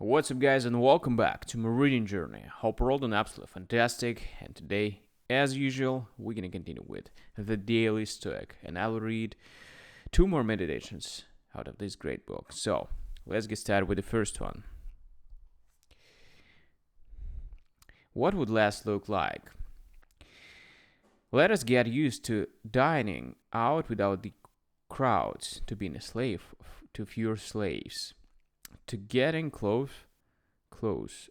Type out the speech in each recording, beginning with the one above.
What's up, guys, and welcome back to my reading journey. Hope we're all doing absolutely fantastic. And today, as usual, we're gonna continue with the Daily Stoic, and I'll read two more meditations out of this great book. So let's get started with the first one. What would less look like? Let us get used to dining out without the crowds, to being a slave to fewer slaves, to getting close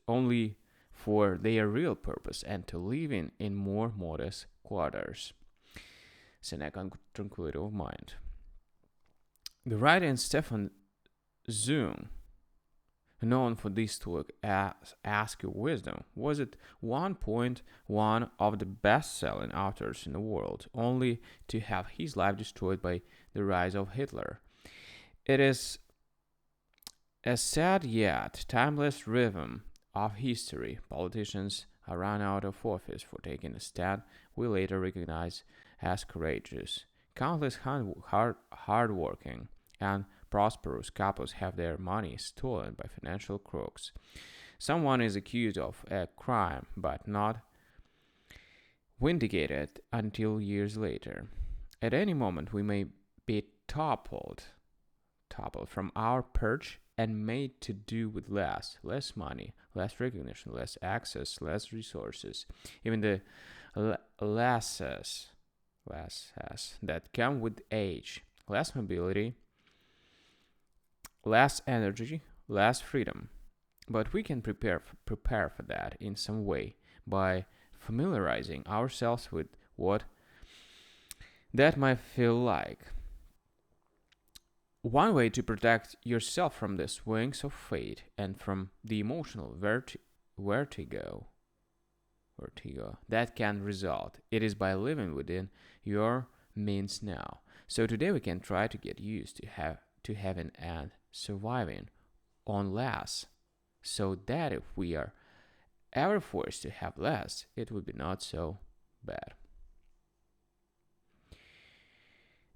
only for their real purpose, and to living in more modest quarters. Seneca and Tranquility of Mind. The writer Stefan Zweig, known for this Stoic Ask Your Wisdom, was at one point one of the best-selling authors in the world, only to have his life destroyed by the rise of Hitler. It is a sad yet timeless rhythm of history. Politicians are run out of office for taking a stand we later recognize as courageous. Countless hardworking and prosperous couples have their money stolen by financial crooks. Someone is accused of a crime but not vindicated until years later. At any moment, we may be toppled from our perch and made to do with less money, less recognition, less access, less resources, even the lasses that come with age, less mobility, less energy, less freedom. But we can prepare for that in some way by familiarizing ourselves with what that might feel like. One way to protect yourself from the swings of fate and from the emotional vertigo that can result, it is by living within your means now. So today we can try to get used to having and surviving on less, so that if we are ever forced to have less, it would be not so bad.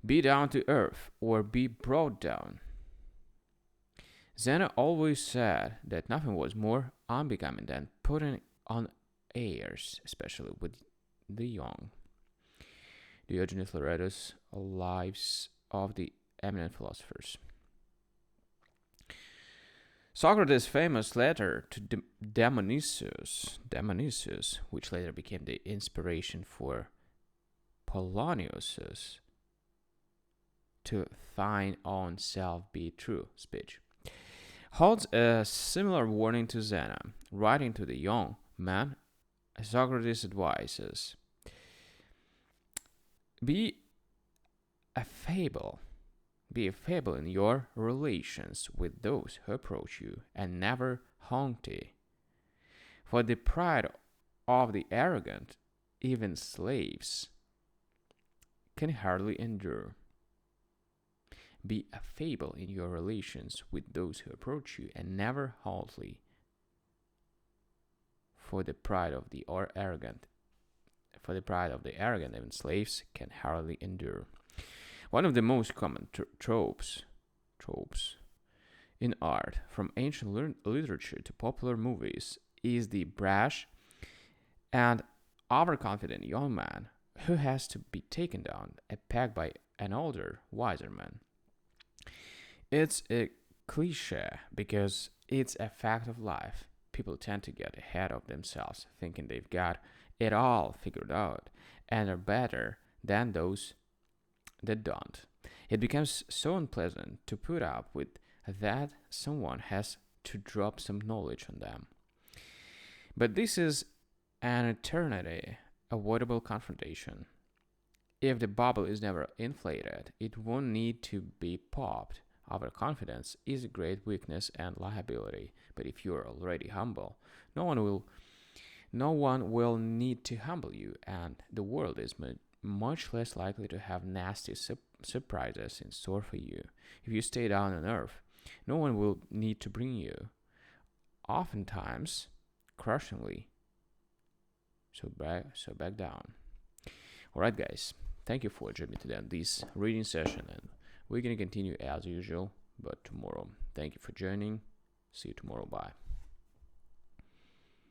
Be down to earth or be brought down. Zena always said that nothing was more unbecoming than putting on airs, especially with the young. Diogenes Laertius, Lives of the Eminent Philosophers. Socrates' famous letter to Dionysius, which later became the inspiration for Polonius's "to thine own self be true" speech, holds a similar warning to Zena. Writing to the young man, Socrates advises, Be a fable in your relations with those who approach you, and never haughty. For the pride of the arrogant, even slaves, can hardly endure. Be a fable in your relations with those who approach you, and never haughty. For the pride of the arrogant, even slaves can hardly endure. One of the most common tropes in art, from ancient literature to popular movies, is the brash and overconfident young man who has to be taken down a peg by an older, wiser man. It's a cliche because it's a fact of life. People tend to get ahead of themselves, thinking they've got it all figured out and are better than those that don't. It becomes so unpleasant to put up with that someone has to drop some knowledge on them. But this is an eternity avoidable confrontation. If the bubble is never inflated, it won't need to be popped. Overconfidence is a great weakness and liability, but if you are already humble, no one will need to humble you, and the world is much less likely to have nasty surprises in store for you. If you stay down on earth, no one will need to bring you, oftentimes crushingly, so back down. Alright, guys, thank you for joining me today on this reading session, and we're going to continue as usual, but tomorrow. Thank you for joining. See you tomorrow. Bye.